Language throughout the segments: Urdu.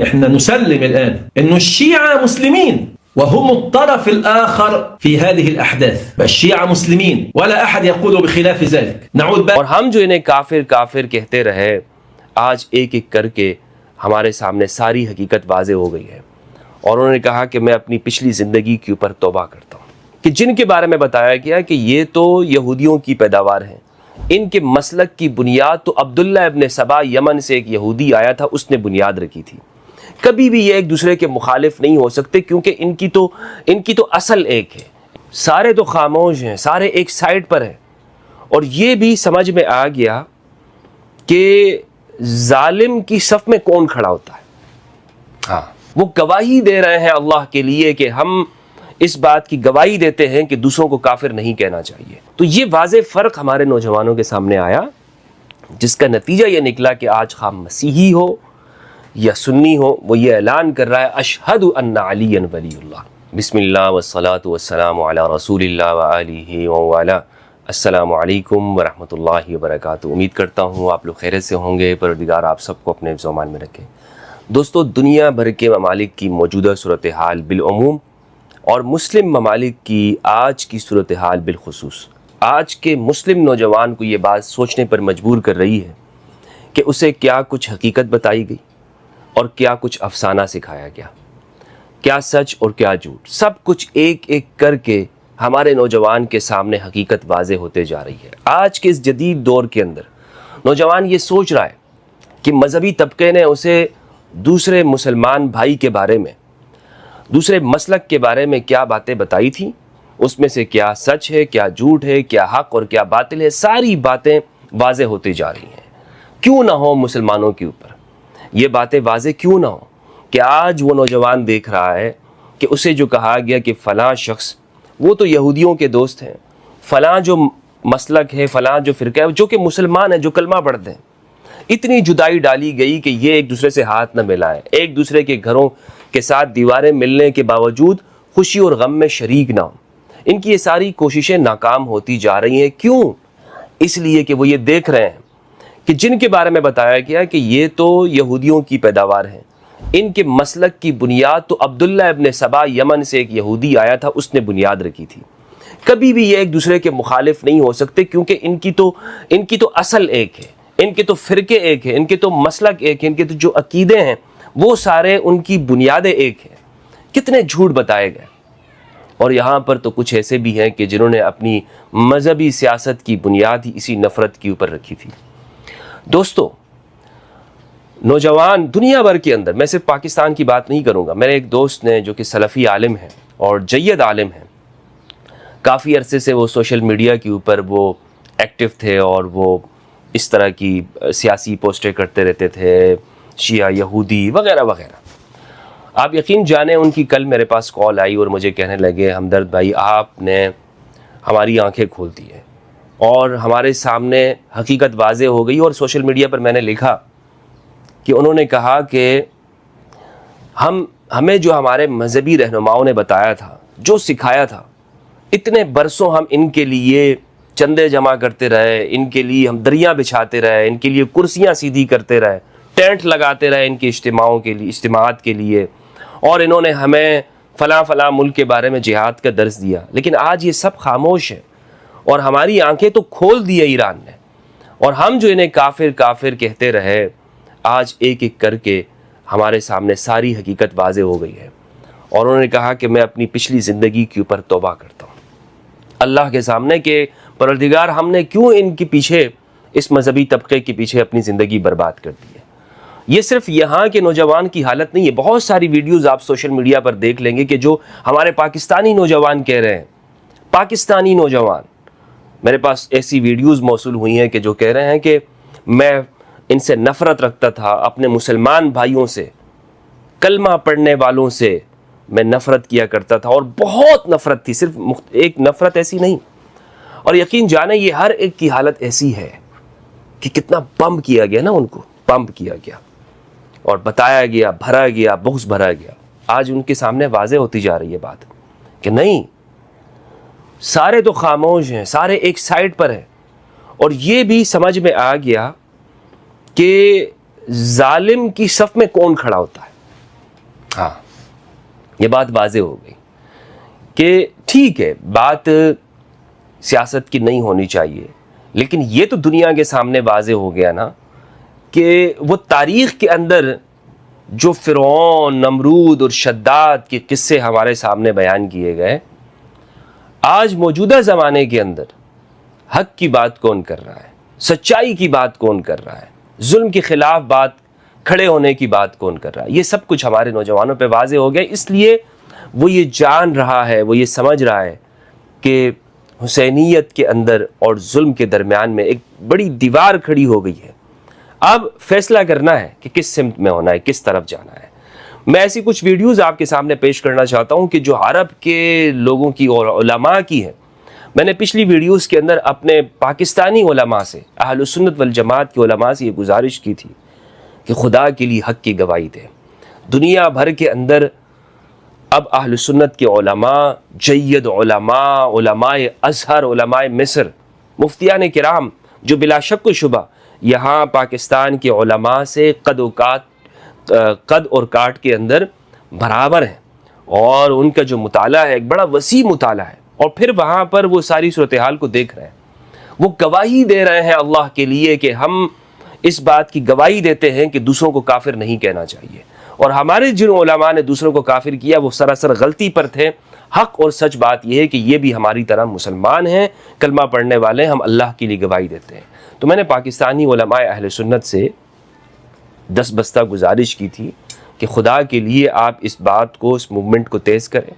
احنا نسلم الآن انه الشيعة مسلمين وهم الطرف الآخر في هذه الأحداث. الشيعة مسلمين ولا أحد يقول بخلاف ذلك. نعود بقى. اور ہم جو انہیں کافر کافر کہتے رہے، آج ایک ایک کر کے ہمارے سامنے ساری حقیقت واضح ہو گئی ہے، اور انہوں نے کہا کہ میں اپنی پچھلی زندگی کے اوپر توبہ کرتا ہوں کہ جن کے بارے میں بتایا گیا کہ یہ تو یہودیوں کی پیداوار ہیں، ان کے مسلک کی بنیاد تو عبداللہ ابن سبا یمن سے ایک یہودی آیا تھا، اس نے بنیاد رکھی تھی۔ کبھی بھی یہ ایک دوسرے کے مخالف نہیں ہو سکتے، کیونکہ ان کی تو اصل ایک ہے۔ سارے تو خاموش ہیں، سارے ایک سائیڈ پر ہیں، اور یہ بھی سمجھ میں آ گیا کہ ظالم کی صف میں کون کھڑا ہوتا ہے۔ ہاں، وہ گواہی دے رہے ہیں اللہ کے لیے کہ ہم اس بات کی گواہی دیتے ہیں کہ دوسروں کو کافر نہیں کہنا چاہیے۔ تو یہ واضح فرق ہمارے نوجوانوں کے سامنے آیا، جس کا نتیجہ یہ نکلا کہ آج خواہ مسیحی ہو یا سنی ہو، وہ یہ اعلان کر رہا ہے اشہد ان علی ولی اللہ۔ بسم اللہ والصلاة والسلام علی رسول اللہ وآلہ وآلہ۔ السلام علیکم ورحمۃ اللہ وبرکاتہ۔ امید کرتا ہوں آپ لوگ خیریت سے ہوں گے، پروردگار آپ سب کو اپنے حفظ و امان میں رکھے۔ دوستو، دنیا بھر کے ممالک کی موجودہ صورتحال بالعموم اور مسلم ممالک کی آج کی صورتحال بالخصوص آج کے مسلم نوجوان کو یہ بات سوچنے پر مجبور کر رہی ہے کہ اسے کیا کچھ حقیقت بتائی گئی اور کیا کچھ افسانہ سکھایا گیا، کیا سچ اور کیا جھوٹ، سب کچھ ایک ایک کر کے ہمارے نوجوان کے سامنے حقیقت واضح ہوتے جا رہی ہے۔ آج کے اس جدید دور کے اندر نوجوان یہ سوچ رہا ہے کہ مذہبی طبقے نے اسے دوسرے مسلمان بھائی کے بارے میں، دوسرے مسلک کے بارے میں کیا باتیں بتائی تھیں، اس میں سے کیا سچ ہے، کیا جھوٹ ہے، کیا حق اور کیا باطل ہے، ساری باتیں واضح ہوتی جا رہی ہیں۔ کیوں نہ ہو مسلمانوں کے اوپر یہ باتیں واضح کیوں نہ ہو کہ آج وہ نوجوان دیکھ رہا ہے کہ اسے جو کہا گیا کہ فلاں شخص وہ تو یہودیوں کے دوست ہیں، فلاں جو مسلک ہے، فلاں جو فرقہ ہے جو کہ مسلمان ہیں، جو کلمہ پڑھتے ہیں، اتنی جدائی ڈالی گئی کہ یہ ایک دوسرے سے ہاتھ نہ ملائیں، ایک دوسرے کے گھروں کے ساتھ دیواریں ملنے کے باوجود خوشی اور غم میں شریک نہ ہوں۔ ان کی یہ ساری کوششیں ناکام ہوتی جا رہی ہیں۔ کیوں؟ اس لیے کہ وہ یہ دیکھ رہے ہیں کہ جن کے بارے میں بتایا گیا کہ یہ تو یہودیوں کی پیداوار ہیں، ان کے مسلک کی بنیاد تو عبداللہ ابن سبا یمن سے ایک یہودی آیا تھا، اس نے بنیاد رکھی تھی۔ کبھی بھی یہ ایک دوسرے کے مخالف نہیں ہو سکتے، کیونکہ ان کی تو اصل ایک ہے، ان کے تو فرقے ایک ہیں، ان کے تو مسلک ایک ہیں، ان کے تو جو عقیدے ہیں وہ سارے ان کی بنیادیں ایک ہیں۔ کتنے جھوٹ بتائے گئے، اور یہاں پر تو کچھ ایسے بھی ہیں کہ جنہوں نے اپنی مذہبی سیاست کی بنیاد ہی اسی نفرت کے اوپر رکھی تھی۔ دوستو، نوجوان دنیا بھر کے اندر، میں صرف پاکستان کی بات نہیں کروں گا، میرے ایک دوست نے جو کہ سلفی عالم ہیں اور جید عالم ہیں، کافی عرصے سے وہ سوشل میڈیا کے اوپر وہ ایکٹیو تھے اور وہ اس طرح کی سیاسی پوسٹیں کرتے رہتے تھے، شیعہ یہودی وغیرہ وغیرہ۔ آپ یقین جانیں ان کی کل میرے پاس کال آئی اور مجھے کہنے لگے ہمدرد بھائی آپ نے ہماری آنکھیں کھول دی ہیں اور ہمارے سامنے حقیقت واضح ہو گئی۔ اور سوشل میڈیا پر میں نے لکھا کہ انہوں نے کہا کہ ہمیں جو ہمارے مذہبی رہنماؤں نے بتایا تھا، جو سکھایا تھا، اتنے برسوں ہم ان کے لیے چندے جمع کرتے رہے، ان کے لیے ہم دریاں بچھاتے رہے، ان کے لیے کرسیاں سیدھی کرتے رہے، ٹینٹ لگاتے رہے ان کے اجتماعات کے لیے، اور انہوں نے ہمیں فلاں فلاں ملک کے بارے میں جہاد کا درس دیا، لیکن آج یہ سب خاموش ہے اور ہماری آنکھیں تو کھول دی ہے ایران نے، اور ہم جو انہیں کافر کافر کہتے رہے، آج ایک ایک کر کے ہمارے سامنے ساری حقیقت واضح ہو گئی ہے، اور انہوں نے کہا کہ میں اپنی پچھلی زندگی کے اوپر توبہ کرتا ہوں اللہ کے سامنے کہ پروردگار ہم نے کیوں ان کے پیچھے، اس مذہبی طبقے کے پیچھے اپنی زندگی برباد کر دی ہے۔ یہ صرف یہاں کے نوجوان کی حالت نہیں ہے، بہت ساری ویڈیوز آپ سوشل میڈیا پر دیکھ لیں گے کہ جو ہمارے پاکستانی نوجوان کہہ رہے ہیں، پاکستانی نوجوان، میرے پاس ایسی ویڈیوز موصول ہوئی ہیں کہ جو کہہ رہے ہیں کہ میں ان سے نفرت رکھتا تھا، اپنے مسلمان بھائیوں سے، کلمہ پڑھنے والوں سے میں نفرت کیا کرتا تھا، اور بہت نفرت تھی، صرف ایک نفرت ایسی نہیں۔ اور یقین جانیں یہ ہر ایک کی حالت ایسی ہے کہ کتنا پمپ کیا گیا نا، ان کو پمپ کیا گیا اور بتایا گیا، بھرا گیا، بغض بھرا گیا۔ آج ان کے سامنے واضح ہوتی جا رہی ہے بات کہ نہیں، سارے تو خاموش ہیں، سارے ایک سائیڈ پر ہیں، اور یہ بھی سمجھ میں آ گیا کہ ظالم کی صف میں کون کھڑا ہوتا ہے۔ ہاں یہ بات واضح ہو گئی کہ ٹھیک ہے بات سیاست کی نہیں ہونی چاہیے، لیکن یہ تو دنیا کے سامنے واضح ہو گیا نا کہ وہ تاریخ کے اندر جو فرعون، نمرود اور شداد کے قصے ہمارے سامنے بیان کیے گئے، آج موجودہ زمانے کے اندر حق کی بات کون کر رہا ہے، سچائی کی بات کون کر رہا ہے، ظلم کے خلاف بات کھڑے ہونے کی بات کون کر رہا ہے، یہ سب کچھ ہمارے نوجوانوں پہ واضح ہو گیا۔ اس لیے وہ یہ جان رہا ہے، وہ یہ سمجھ رہا ہے کہ حسینیت کے اندر اور ظلم کے درمیان میں ایک بڑی دیوار کھڑی ہو گئی ہے۔ اب فیصلہ کرنا ہے کہ کس سمت میں ہونا ہے، کس طرف جانا ہے۔ میں ایسی کچھ ویڈیوز آپ کے سامنے پیش کرنا چاہتا ہوں کہ جو عرب کے لوگوں کی اور علماء کی ہیں۔ میں نے پچھلی ویڈیوز کے اندر اپنے پاکستانی علماء سے، اہل سنت والجماعت کے علماء سے یہ گزارش کی تھی کہ خدا کے لیے حق کی گواہی دیں۔ دنیا بھر کے اندر اب اہل سنت کے علماء، جید علماء، علماء ازہر، علماء مصر، مفتیان کرام، جو بلا شک و شبہ یہاں پاکستان کے علماء سے قد اور کاٹ کے اندر برابر ہیں، اور ان کا جو مطالعہ ہے ایک بڑا وسیع مطالعہ ہے، اور پھر وہاں پر وہ ساری صورتحال کو دیکھ رہے ہیں، وہ گواہی دے رہے ہیں اللہ کے لیے کہ ہم اس بات کی گواہی دیتے ہیں کہ دوسروں کو کافر نہیں کہنا چاہیے، اور ہمارے جن علماء نے دوسروں کو کافر کیا وہ سراسر غلطی پر تھے۔ حق اور سچ بات یہ ہے کہ یہ بھی ہماری طرح مسلمان ہیں، کلمہ پڑھنے والے، ہم اللہ کے لیے گواہی دیتے ہیں۔ تو میں نے پاکستانی علماء اہل سنت سے دس بستہ گزارش کی تھی کہ خدا کے لیے آپ اس بات کو، اس موومنٹ کو تیز کریں،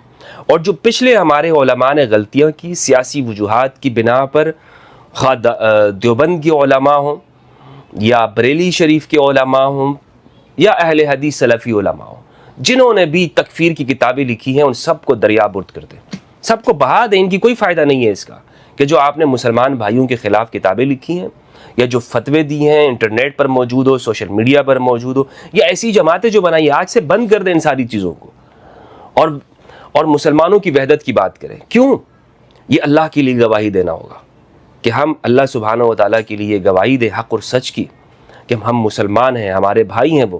اور جو پچھلے ہمارے علماء نے غلطیاں کی سیاسی وجوہات کی بنا پر، خواہ دیوبند کے علماء ہوں یا بریلی شریف کے علماء ہوں یا اہل حدیث سلفی علماء ہوں، جنہوں نے بھی تکفیر کی کتابیں لکھی ہیں، ان سب کو دریا برد کر دیں، سب کو بہا دیں۔ ان کی کوئی فائدہ نہیں ہے اس کا کہ جو آپ نے مسلمان بھائیوں کے خلاف کتابیں لکھی ہیں یا جو فتوے دی ہیں، انٹرنیٹ پر موجود ہو، سوشل میڈیا پر موجود ہو، یا ایسی جماعتیں جو بنائی، آج سے بند کر دیں ان ساری چیزوں کو، اور مسلمانوں کی وحدت کی بات کریں۔ کیوں؟ یہ اللہ کے لیے گواہی دینا ہوگا کہ ہم اللہ سبحانہ و تعالیٰ کے لیے گواہی دیں حق اور سچ کی، کہ ہم مسلمان ہیں، ہمارے بھائی ہیں وہ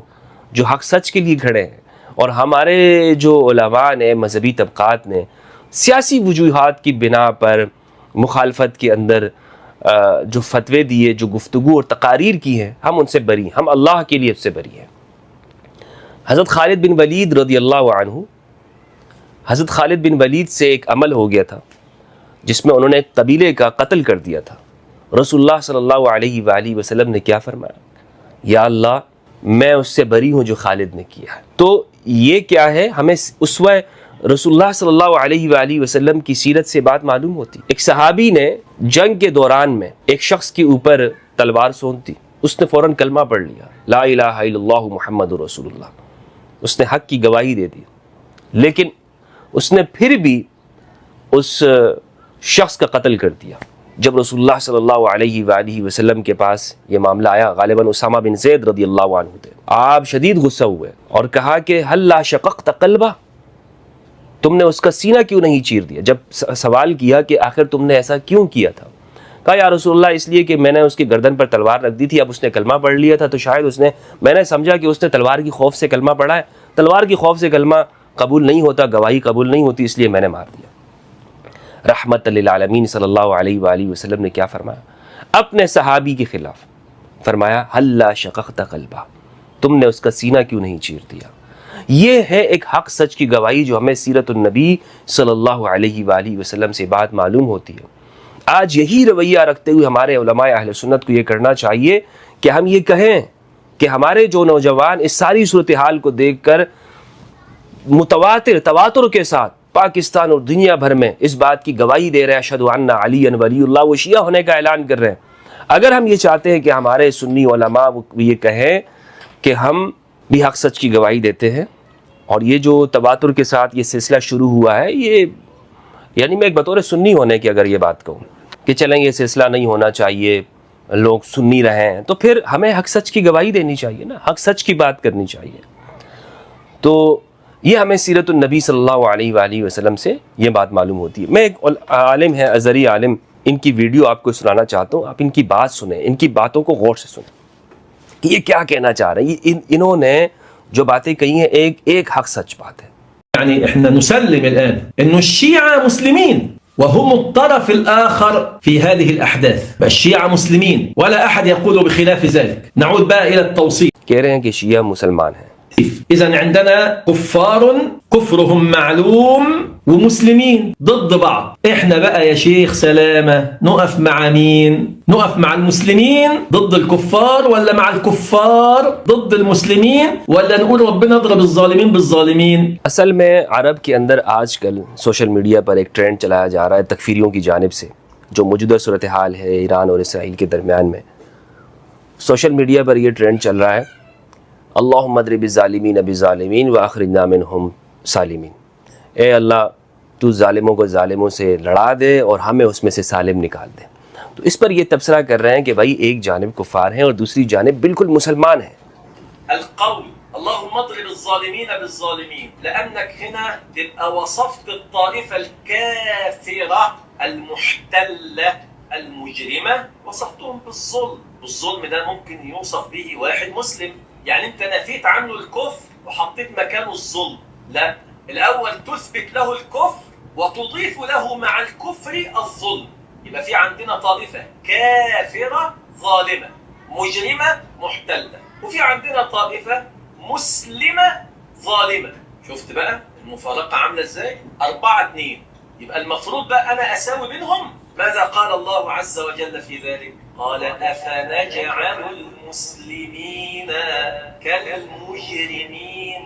جو حق سچ کے لیے کھڑے ہیں، اور ہمارے جو علماء نے، مذہبی طبقات نے سیاسی وجوہات کی بنا پر مخالفت کے اندر جو فتوے دیے، جو گفتگو اور تقاریر کی ہیں، ہم ان سے بری ہیں، ہم اللہ کے لیے اس سے بری ہیں۔ حضرت خالد بن ولید رضی اللہ عنہ، حضرت خالد بن ولید سے ایک عمل ہو گیا تھا جس میں انہوں نے ایک قبیلے کا قتل کر دیا تھا۔ رسول اللہ صلی اللہ علیہ وآلہ وسلم نے کیا فرمایا؟ یا اللہ میں اس سے بری ہوں جو خالد نے کیا ہے۔ تو یہ کیا ہے؟ ہمیں اسوہ رسول اللہ صلی اللہ علیہ وآلہ وسلم کی سیرت سے بات معلوم ہوتی۔ ایک صحابی نے جنگ کے دوران میں ایک شخص کے اوپر تلوار سونت دی، اس نے فوراً کلمہ پڑھ لیا، لا الہ الا اللہ محمد رسول اللہ، اس نے حق کی گواہی دے دی، لیکن اس نے پھر بھی اس شخص کا قتل کر دیا۔ جب رسول اللہ صلی اللہ علیہ وآلہ وسلم کے پاس یہ معاملہ آیا، غالباً اسامہ بن زید رضی اللہ عنہ تھے، آپ شدید غصہ ہوئے اور کہا کہ ہل لا شققت قلبہ، تم نے اس کا سینہ کیوں نہیں چیر دیا؟ جب سوال کیا کہ آخر تم نے ایسا کیوں کیا تھا، کہا یا رسول اللہ اس لیے کہ میں نے اس کی گردن پر تلوار رکھ دی تھی، اب اس نے کلمہ پڑھ لیا تھا تو شاید میں نے سمجھا کہ اس نے تلوار کی خوف سے کلمہ پڑھا ہے، تلوار کی خوف سے کلمہ قبول نہیں ہوتا، گواہی قبول نہیں ہوتی، اس لیے میں نے مار دیا۔ رحمت للعالمین صلی اللہ علیہ وآلہ وسلم نے کیا فرمایا اپنے صحابی کے خلاف؟ فرمایا ہل لا شققت قلبہ، تم نے اس کا سینہ کیوں نہیں چیر دیا؟ یہ ہے ایک حق سچ کی گواہی جو ہمیں سیرت النبی صلی اللہ علیہ وآلہ وسلم سے بات معلوم ہوتی ہے۔ آج یہی رویہ رکھتے ہوئے ہمارے علماء اہل سنت کو یہ کرنا چاہیے کہ ہم یہ کہیں کہ ہمارے جو نوجوان اس ساری صورتحال کو دیکھ کر تواتر کے ساتھ پاکستان اور دنیا بھر میں اس بات کی گواہی دے رہے ہیں اشہد ان علی ولی اللہ، وہ شیعہ ہونے کا اعلان کر رہے ہیں۔ اگر ہم یہ چاہتے ہیں کہ ہمارے سنی علماء یہ کہیں کہ ہم بھی حق سچ کی گواہی دیتے ہیں، اور یہ جو تواتر کے ساتھ یہ سلسلہ شروع ہوا ہے، یہ یعنی میں ایک بطور سنی ہونے کی اگر یہ بات کہوں کہ چلیں یہ سلسلہ نہیں ہونا چاہیے، لوگ سنی رہیں، تو پھر ہمیں حق سچ کی گواہی دینی چاہیے نا، حق سچ کی بات کرنی چاہیے۔ تو یہ ہمیں سیرت النبی صلی اللہ علیہ وآلہ وسلم سے یہ بات معلوم ہوتی ہے۔ میں ایک عالم ہے، ازہری عالم، ان کی ویڈیو آپ کو سنانا چاہتا ہوں، آپ ان کی بات سنیں، ان کی باتوں کو غور سے سنیں کہ یہ کیا کہنا چاہ رہے ہیں۔ انہوں نے جو باتیں کہی ہیں ایک حق سچ بات ہے. يعني احنا نسلم الآن أن الشيعة مسلمين وهم الطرف الآخر في هذه الأحداث. الشيعة مسلمين ولا أحد يقول بخلاف ذلك. نعود بقى إلى التوصيف. کہہ رہے ہیں کہ شیعہ مسلمان ہیں. إذن عندنا كفار كفرهم معلوم ومسلمين ضد بعض. احنا بقى يا شيخ سلامة نقف مع مين؟ نقف مع المسلمين ضد الكفار ولا مع الكفار ضد المسلمين ولا نقول ربنا اضرب الظالمين بالظالمين؟ اصل میں عرب کے اندر آج کل سوشل میڈیا پر ایک ٹرینڈ چلایا جا رہا ہے تکفیریوں کی جانب سے. جو موجودہ صورتحال ہے ایران اور اسرائیل کے درمیان میں، سوشل میڈیا پر یہ ٹرینڈ چل رہا ہے اللہم اضرب الظالمین بالظالمین واخرجنا منہم سالمین. اے اللہ تو ظالموں کو ظالموں سے لڑا دے اور ہمیں اس میں سے سالم نکال دے. تو اس پر یہ تبصرہ کر رہے ہیں کہ بھائی ایک جانب کفار ہیں اور دوسری جانب بالکل مسلمان ہیں. القول اللهم اضرب الظالمين بالظالمين لأنك هنا تبقى وصفت الطائفة الكافرة المحتلة المجرمة، وصفتهم بالظلم. والظلم ده ممكن يوصف به واحد مسلم، يعني انت نفيت عنه الكفر وحطيت مكانه الظلم. لا، الأول تثبت له الكفر وتضيف له مع الكفر الظلم. يبقى في عندنا طائفة كافرة ظالمة مجرمة محتلة، وفي عندنا طائفة مسلمة ظالمة. شفت بقى المفارقة عاملة ازاي؟ 4-2. يبقى المفروض بقى أنا أساوي بينهم. ماذا قال الله عز وجل في ذلك؟ قال أفنجعل المسلمين كالمجرمين.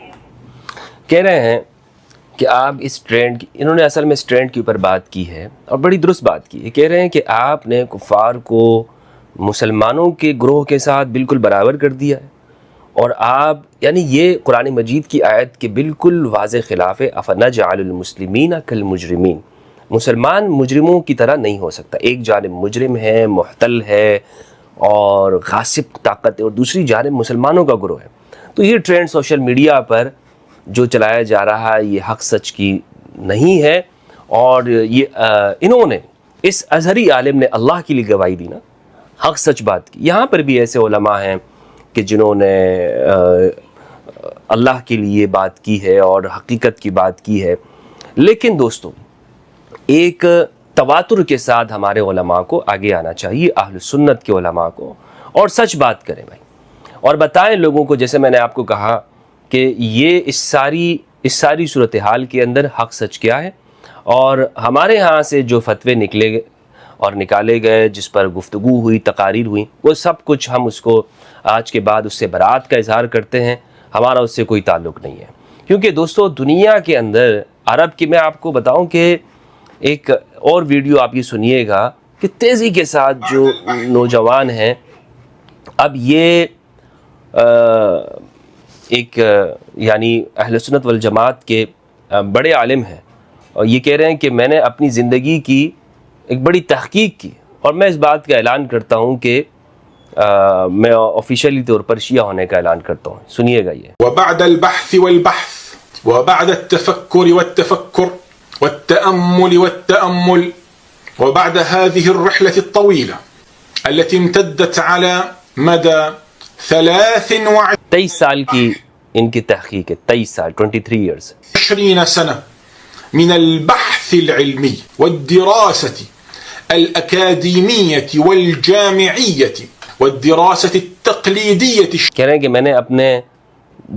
کہہ رہے ہیں کہ آپ اس ٹرینڈ کی، انہوں نے اصل میں اس ٹرینڈ کے اوپر بات کی ہے اور بڑی درست بات کی ہے. کہہ رہے ہیں کہ آپ نے کفار کو مسلمانوں کے گروہ کے ساتھ بالکل برابر کر دیا ہے، اور آپ یعنی یہ قرآن مجید کی آیت کے بالکل واضح خلاف ہے. افنجعل المسلمین کالمجرمین. مسلمان مجرموں کی طرح نہیں ہو سکتا. ایک جانب مجرم ہے، محتل ہے اور غاصب طاقت ہے، اور دوسری جانب مسلمانوں کا گروہ ہے. تو یہ ٹرینڈ سوشل میڈیا پر جو چلایا جا رہا ہے یہ حق سچ کی نہیں ہے. اور یہ انہوں نے اس ازہری عالم نے اللہ کے لیے گواہی دی نا، حق سچ بات کی. یہاں پر بھی ایسے علماء ہیں کہ جنہوں نے اللہ کے لیے بات کی ہے اور حقیقت کی بات کی ہے. لیکن دوستو ایک تواتر کے ساتھ ہمارے علماء کو آگے آنا چاہیے، اہل سنت کے علماء کو، اور سچ بات کریں بھائی، اور بتائیں لوگوں کو. جیسے میں نے آپ کو کہا کہ یہ اس ساری صورتحال کے اندر حق سچ کیا ہے، اور ہمارے ہاں سے جو فتوے نکلے اور نکالے گئے، جس پر گفتگو ہوئی، تقاریر ہوئی، وہ سب کچھ ہم اس کو آج کے بعد اس سے برات کا اظہار کرتے ہیں. ہمارا اس سے کوئی تعلق نہیں ہے. کیونکہ دوستو دنیا کے اندر عرب کی، میں آپ کو بتاؤں کہ ایک اور ویڈیو آپ یہ سنیے گا کہ تیزی کے ساتھ جو نوجوان ہیں، اب یہ ایک یعنی اہل سنت والجماعت کے بڑے عالم ہیں، اور یہ کہہ رہے ہیں کہ میں نے اپنی زندگی کی ایک بڑی تحقیق کی، اور میں اس بات کا اعلان کرتا ہوں کہ میں آفیشیلی طور پر شیعہ ہونے کا اعلان کرتا ہوں. سنیے گا یہ. وبعد البحث والبحث وبعد التفكر والتفكر والتأمل والتأمل وبعد هذه الرحلة الطويلة التي امتدت على مدى 23 سال کی ان کی تحقیق ہے. 23 سال 23 years 20 سنة من البحث العلمي والدراسة الأكاديمية والجامعية والدراسة التقليدية. کہہ رہے ہیں کہ میں نے اپنے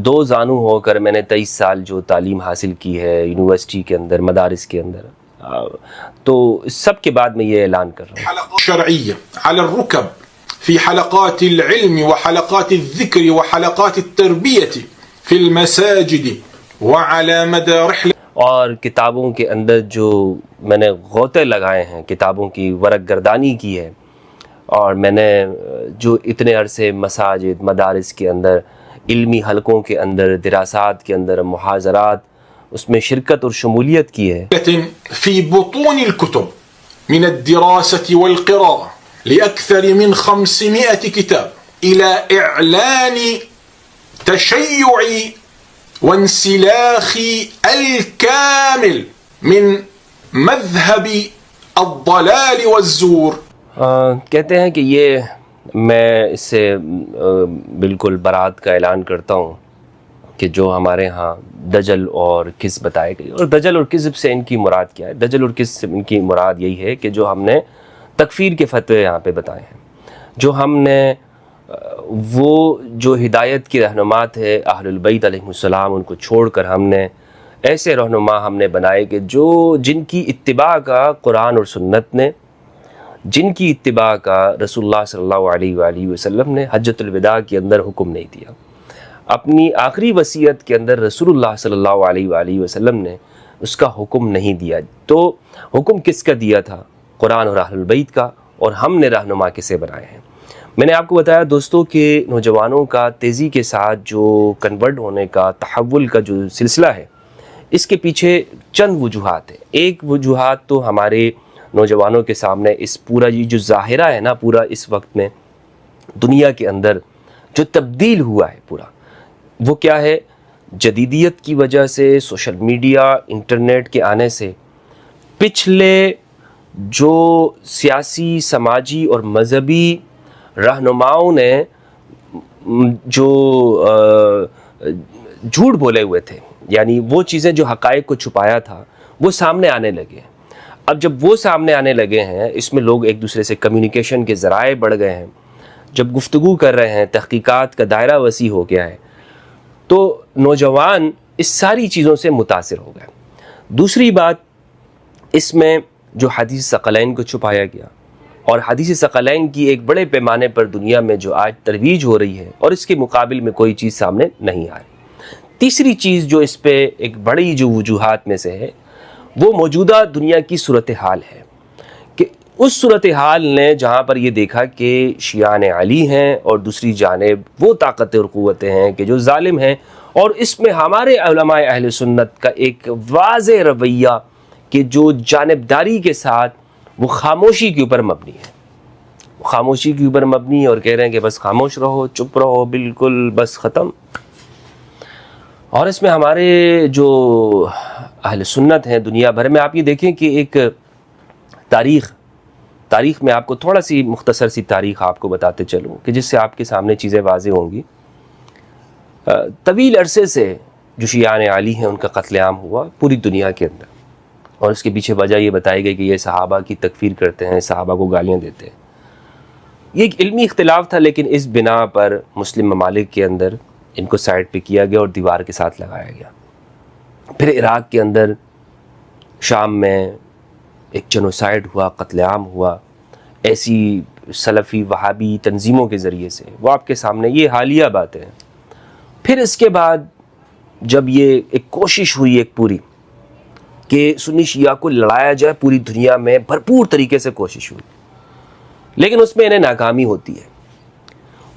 دو زانو ہو کر میں نے 23 سال جو تعلیم حاصل کی ہے یونیورسٹی کے اندر، مدارس کے اندر، تو سب کے بعد میں یہ اعلان کر رہا ہوں. حلقات شرعية على الركب في حلقات العلم وحلقات الذكر وحلقات التربية في المساجد وعلى مدى رحلة. اور کتابوں کے اندر جو میں نے غوطے لگائے ہیں، کتابوں کی ورق گردانی کی ہے، اور میں نے جو اتنے عرصے مساجد، مدارس کے اندر، علمی حلقوں کے اندر، دراسات کے اندر، محاضرات، اس میں شرکت اور شمولیت کی ہے. في بطون الكتب من الدراسة والقراءة لأكثر من 500 كتاب إلى إعلان تشيع وانسلاخ الكامل من مذهب الضلال والزور. کہتے ہیں کہ یہ میں اس سے بالکل برات کا اعلان کرتا ہوں کہ جو ہمارے ہاں دجل اور کذب بتائے گئے. اور دجل اور کذب سے ان کی مراد کیا ہے؟ دجل اور کذب سے ان کی مراد یہی ہے کہ جو ہم نے تکفیر کے فتوے یہاں پہ بتائے ہیں، جو ہم نے وہ جو ہدایت کی رہنمات ہے اہل البیت علیہ السلام، ان کو چھوڑ کر ہم نے ایسے رہنما ہم نے بنائے کہ جن کی اتباع کا قرآن اور سنت نے، جن کی اتباع کا رسول اللہ صلی اللہ علیہ وآلہ وسلم نے حجۃ الوداع کے اندر حکم نہیں دیا، اپنی آخری وصیت کے اندر رسول اللہ صلی اللہ علیہ وآلہ وسلم نے اس کا حکم نہیں دیا. تو حکم کس کا دیا تھا؟ قرآن اور اہل البیت کا. اور ہم نے رہنما کسے بنائے ہیں؟ میں نے آپ کو بتایا دوستوں کہ نوجوانوں کا تیزی کے ساتھ جو کنورٹ ہونے کا، تحول کا جو سلسلہ ہے، اس کے پیچھے چند وجوہات ہیں. ایک وجوہات تو ہمارے نوجوانوں کے سامنے اس پورا یہ جو ظاہرہ ہے نا، پورا اس وقت میں دنیا کے اندر جو تبدیل ہوا ہے پورا، وہ کیا ہے؟ جدیدیت کی وجہ سے، سوشل میڈیا، انٹرنیٹ کے آنے سے پچھلے جو سیاسی، سماجی اور مذہبی رہنماؤں نے جو جھوٹ بولے ہوئے تھے، یعنی وہ چیزیں جو حقائق کو چھپایا تھا، وہ سامنے آنے لگے. اب جب وہ سامنے آنے لگے ہیں، اس میں لوگ ایک دوسرے سے کمیونیکیشن کے ذرائع بڑھ گئے ہیں، جب گفتگو کر رہے ہیں، تحقیقات کا دائرہ وسیع ہو گیا ہے، تو نوجوان اس ساری چیزوں سے متاثر ہو گئے. دوسری بات، اس میں جو حدیث ثقلین کو چھپایا گیا، اور حدیث ثقلین کی ایک بڑے پیمانے پر دنیا میں جو آج ترویج ہو رہی ہے، اور اس کے مقابل میں کوئی چیز سامنے نہیں آ رہی. تیسری چیز جو اس پہ ایک بڑی جو وجوہات میں سے ہے، وہ موجودہ دنیا کی صورتحال ہے، کہ اس صورتحال نے جہاں پر یہ دیکھا کہ شیعان علی ہیں اور دوسری جانب وہ طاقتیں اور قوتیں ہیں کہ جو ظالم ہیں، اور اس میں ہمارے علماء اہل سنت کا ایک واضح رویہ کہ جو جانبداری کے ساتھ وہ خاموشی کے اوپر مبنی ہے، خاموشی کے اوپر مبنی، اور کہہ رہے ہیں کہ بس خاموش رہو، چپ رہو، بالکل بس ختم. اور اس میں ہمارے جو اہل سنت ہیں دنیا بھر میں، آپ یہ دیکھیں کہ ایک تاریخ میں آپ کو تھوڑا سی مختصر سی تاریخ آپ کو بتاتے چلوں کہ جس سے آپ کے سامنے چیزیں واضح ہوں گی. طویل عرصے سے جو شیعان علی ہیں ان کا قتل عام ہوا پوری دنیا کے اندر، اور اس کے پیچھے وجہ یہ بتائی گئی کہ یہ صحابہ کی تکفیر کرتے ہیں، صحابہ کو گالیاں دیتے ہیں. یہ ایک علمی اختلاف تھا، لیکن اس بنا پر مسلم ممالک کے اندر ان کو سائڈ پہ کیا گیا اور دیوار کے ساتھ لگایا گیا. پھر عراق کے اندر، شام میں ایک جنوسائیڈ ہوا، قتل عام ہوا ایسی سلفی وہابی تنظیموں کے ذریعے سے، وہ آپ کے سامنے یہ حالیہ باتیں ہیں. پھر اس کے بعد جب یہ ایک کوشش ہوئی ایک پوری کہ سنی شیعہ کو لڑایا جائے پوری دنیا میں، بھرپور طریقے سے کوشش ہوئی، لیکن اس میں انہیں ناکامی ہوتی ہے.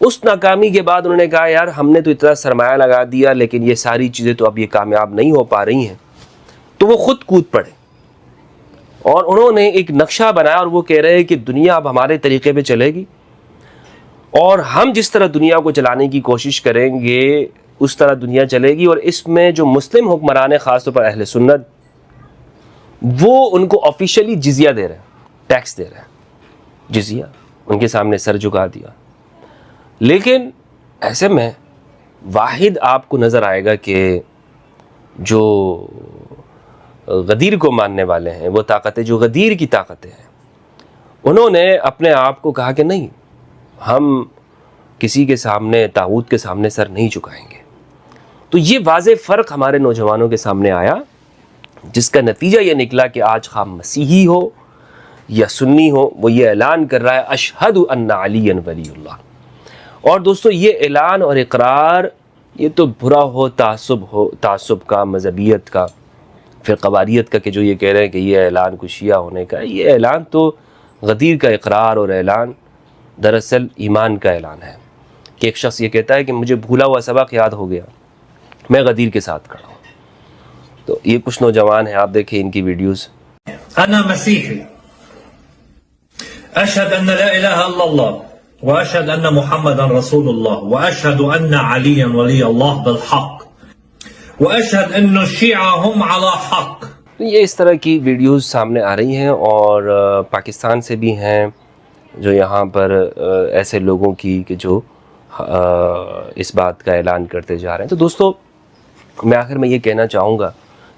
اس ناکامی کے بعد انہوں نے کہا یار ہم نے تو اتنا سرمایہ لگا دیا، لیکن یہ ساری چیزیں تو اب یہ کامیاب نہیں ہو پا رہی ہیں. تو وہ خود کود پڑے اور انہوں نے ایک نقشہ بنایا، اور وہ کہہ رہے ہیں کہ دنیا اب ہمارے طریقے پہ چلے گی، اور ہم جس طرح دنیا کو چلانے کی کوشش کریں گے اس طرح دنیا چلے گی. اور اس میں جو مسلم حکمران ہیں، خاص طور پر اہل سنت، وہ ان کو آفیشیلی جزیہ دے رہے ہیں، ٹیکس دے رہے ہیں، جزیہ ان کے سامنے سر جھکا دیا. لیکن ایسے میں واحد آپ کو نظر آئے گا کہ جو غدیر کو ماننے والے ہیں، وہ طاقتیں جو غدیر کی طاقتیں ہیں، انہوں نے اپنے آپ کو کہا کہ نہیں، ہم کسی کے سامنے، طاغوت کے سامنے سر نہیں جھکائیں گے. تو یہ واضح فرق ہمارے نوجوانوں کے سامنے آیا، جس کا نتیجہ یہ نکلا کہ آج خواہ مسیحی ہو یا سنی ہو، وہ یہ اعلان کر رہا ہے اشہد ان علی ولی اللہ. اور دوستو یہ اعلان اور اقرار یہ تو برا ہو تعصب کا، مذہبیت کا، فرقواریت کا، کہ جو یہ کہہ رہے ہیں کہ یہ اعلان کچھ شیعہ ہونے کا ہے. یہ اعلان تو غدیر کا اقرار اور اعلان دراصل ایمان کا اعلان ہے، کہ ایک شخص یہ کہتا ہے کہ مجھے بھولا ہوا سبق یاد ہو گیا، میں غدیر کے ساتھ کھڑا ہوں. تو یہ کچھ نوجوان ہیں، آپ دیکھیں ان کی ویڈیوز. انا مسیحی اشهد ان لا اله الا الله واشهد ان محمدا رسول الله واشهد ان عليا ولي الله بالحق واشهد ان الشيعة هم على حق. یہ اس طرح کی ویڈیوز سامنے آ رہی ہیں، اور پاکستان سے بھی ہیں جو یہاں پر ایسے لوگوں کی کہ جو اس بات کا اعلان کرتے جا رہے ہیں. تو دوستو میں آخر میں یہ کہنا چاہوں گا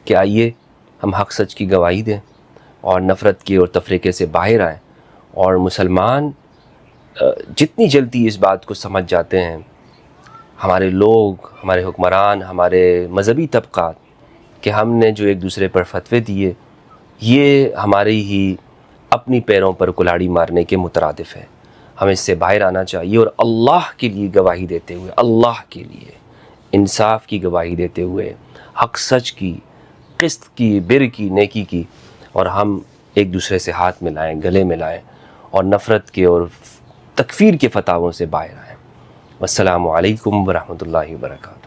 کہ آئیے ہم حق سچ کی گواہی دیں اور نفرت کی اور تفریقے سے باہر آئیں، اور مسلمان جتنی جلدی اس بات کو سمجھ جاتے ہیں، ہمارے لوگ، ہمارے حکمران، ہمارے مذہبی طبقات، کہ ہم نے جو ایک دوسرے پر فتوے دیے یہ ہماری ہی اپنی پیروں پر کلاڑی مارنے کے مترادف ہے. ہمیں اس سے باہر آنا چاہیے اور اللہ کے لیے گواہی دیتے ہوئے، اللہ کے لیے انصاف کی گواہی دیتے ہوئے، حق سچ کی، قسط کی، بر کی، نیکی کی، اور ہم ایک دوسرے سے ہاتھ ملائیں، گلے ملائیں، اور نفرت کے اور تکفیر کے فتاووں سے باہر آئیں. والسلام علیکم ورحمۃ اللہ وبرکاتہ.